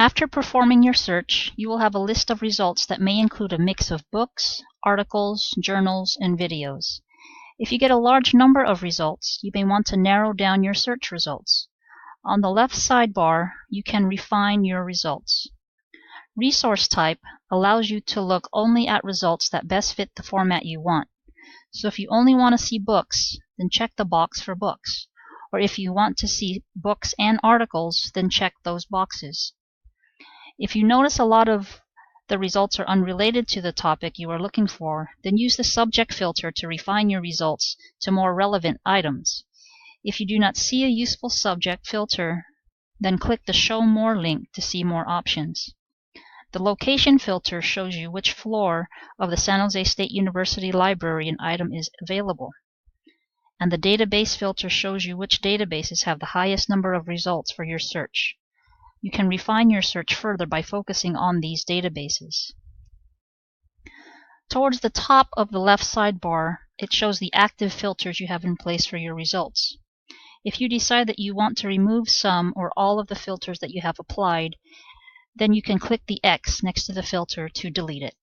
After performing your search, you will have a list of results that may include a mix of books, articles, journals, and videos. If you get a large number of results, you may want to narrow down your search results. On the left sidebar, you can refine your results. Resource type allows you to look only at results that best fit the format you want. So if you only want to see books, then check the box for books. Or if you want to see books and articles, then check those boxes. If you notice a lot of the results are unrelated to the topic you are looking for, then use the subject filter to refine your results to more relevant items. If you do not see a useful subject filter, then click the Show More link to see more options. The location filter shows you which floor of the San Jose State University Library an item is available. And the database filter shows you which databases have the highest number of results for your search. You can refine your search further by focusing on these databases. Towards the top of the left sidebar, it shows the active filters you have in place for your results. If you decide that you want to remove some or all of the filters that you have applied, then you can click the X next to the filter to delete it.